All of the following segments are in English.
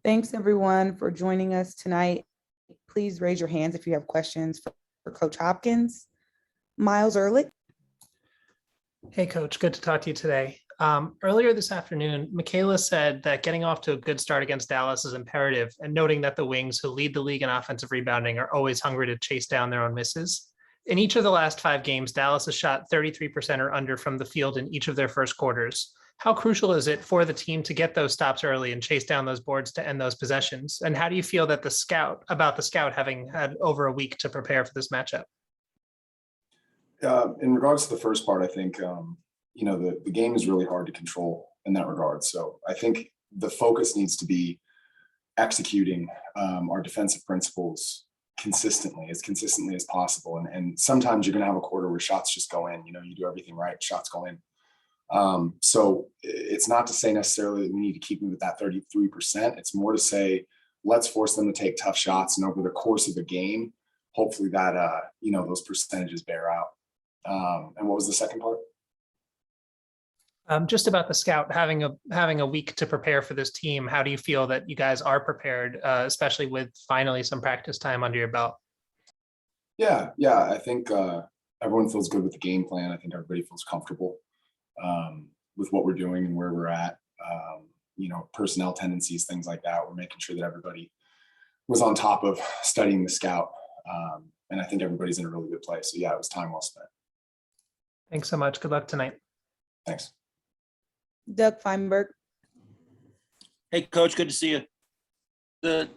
Thanks everyone for joining us tonight. Please raise your hands if you have questions for Coach Hopkins. Miles Ehrlich. Hey, Coach. Good to talk to you today. Earlier this afternoon, Michaela said that getting off to a good start against Dallas is imperative, and noting that the Wings, who lead the league in offensive rebounding, are always hungry to chase down their own misses. In each of the last 5 games, Dallas has shot 33% or under from the field in each of their first quarters. How crucial is it for the team to get those stops early and chase down those boards to end those possessions? And how do you feel that the scout having had over a week to prepare for this matchup? In regards to the first part, I think, the game is really hard to control in that regard. So I think the focus needs to be executing our defensive principles consistently as possible. And sometimes you're going to have a quarter where shots just go in, you do everything right, shots go in. So it's not to say necessarily that we need to keep them at that 33%. It's more to say, let's force them to take tough shots. And over the course of the game, hopefully that, those percentages bear out. And what was the second part? Just about the scout having a week to prepare for this team. How do you feel that you guys are prepared, especially with finally some practice time under your belt? Yeah. I think everyone feels good with the game plan. I think everybody feels comfortable with what we're doing and where we're at. Personnel tendencies, things like that. We're making sure that everybody was on top of studying the scout. And I think everybody's in a really good place. So yeah, it was time well spent. Thanks so much. Good luck tonight. Thanks. Doug Feinberg. Hey, Coach, good to see you.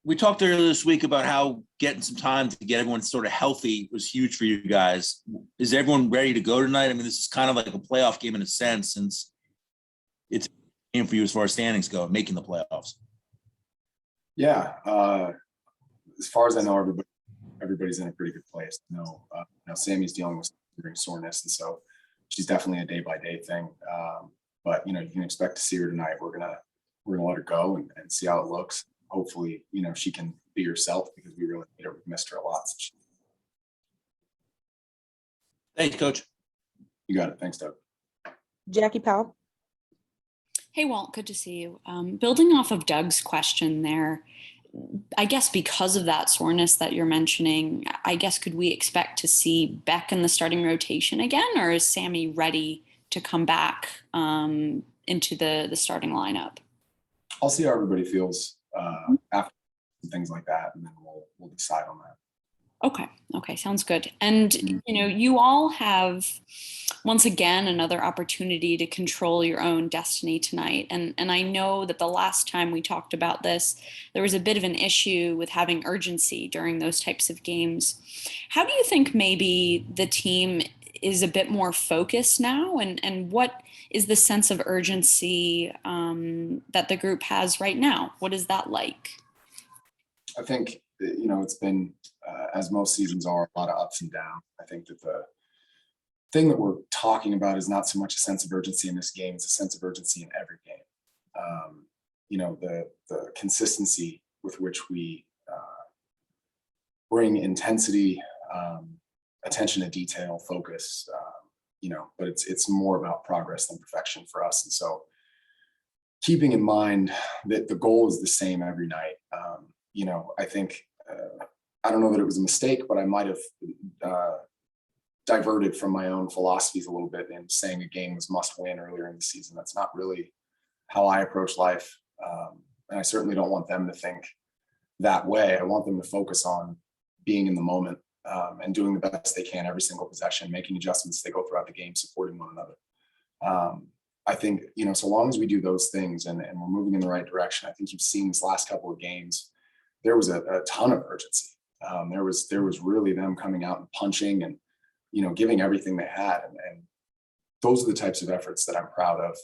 We talked earlier this week about how getting some time to get everyone sort of healthy was huge for you guys. Is everyone ready to go tonight? I mean, this is kind of like a playoff game in a sense, since it's a game for you as far as standings go, making the playoffs. Yeah. As far as I know, everybody's in a pretty good place. Sammy's dealing with soreness, and so she's definitely a day-by-day thing. But you can expect to see her tonight. We're gonna let her go and see how it looks. Hopefully, she can be herself, because we really need her. We've missed her a lot. Thanks, Coach. You got it. Thanks, Doug. Jackie Powell. Hey, Walt, good to see you. Building off of Doug's question there, I guess because of that soreness that you're mentioning, could we expect to see Beck in the starting rotation again, or is Sammy ready to come back into the starting lineup? I'll see how everybody feels after things like that, and then we'll decide on that. Okay, sounds good. And you all have once again another opportunity to control your own destiny tonight. And I know that the last time we talked about this, there was a bit of an issue with having urgency during those types of games. How do you think maybe the team is a bit more focused now, and what is the sense of urgency that the group has right now? What is that like? I think, it's been, as most seasons are, a lot of ups and downs. I think that the thing that we're talking about is not so much a sense of urgency in this game, it's a sense of urgency in every game. The consistency with which we bring intensity, attention to detail, focus, but it's more about progress than perfection for us. And so keeping in mind that the goal is the same every night. I think, I don't know that it was a mistake, but I might have diverted from my own philosophies a little bit in saying a game was must win earlier in the season. That's not really how I approach life. And I certainly don't want them to think that way. I want them to focus on being in the moment and doing the best they can every single possession, making adjustments as they go throughout the game, supporting one another. I think, so long as we do those things and we're moving in the right direction, I think you've seen this last couple of games, there was a ton of urgency. There was really them coming out and punching and, giving everything they had. And those are the types of efforts that I'm proud of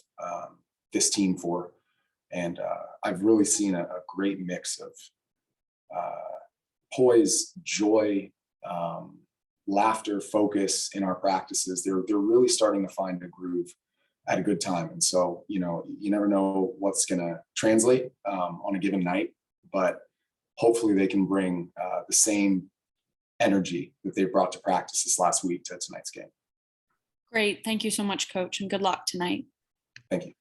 this team for. And I've really seen a great mix of poise, joy, laughter, focus in our practices. They're really starting to find a groove at a good time. And so, you never know what's going to translate on a given night, but hopefully they can bring the same energy that they brought to practice this last week to tonight's game. Great. Thank you so much, Coach, and good luck tonight. Thank you.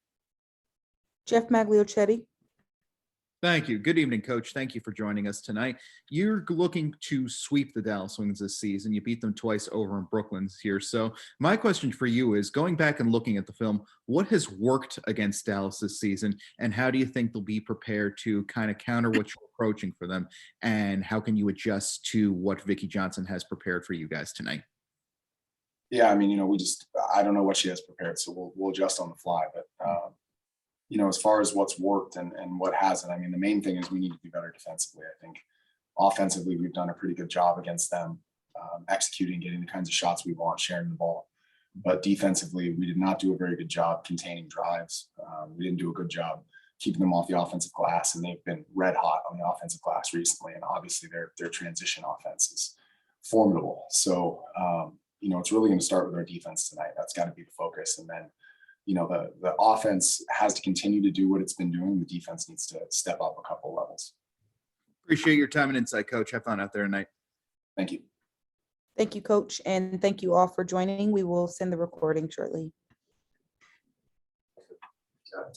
Jeff Magliochetti. Thank you. Good evening, Coach. Thank you for joining us tonight. You're looking to sweep the Dallas Wings this season. You beat them twice over in Brooklyn here. So my question for you is, going back and looking at the film, what has worked against Dallas this season, and how do you think they'll be prepared to kind of counter what you're approaching for them, and how can you adjust to what Vicky Johnson has prepared for you guys tonight? Yeah, I mean, I don't know what she has prepared, so we'll adjust on the fly. But as far as what's worked and what hasn't, I mean, the main thing is we need to do better defensively. I think offensively, we've done a pretty good job against them, executing, getting the kinds of shots we want, sharing the ball. But defensively, we did not do a very good job containing drives. We didn't do a good job keeping them off the offensive glass, and they've been red hot on the offensive glass recently. And obviously, their transition offense is formidable. So, it's really going to start with our defense tonight. That's got to be the focus. And then, the offense has to continue to do what it's been doing. The defense needs to step up a couple levels. Appreciate your time and insight, Coach. Have fun out there tonight. Thank you. Thank you, Coach, and thank you all for joining. We will send the recording shortly.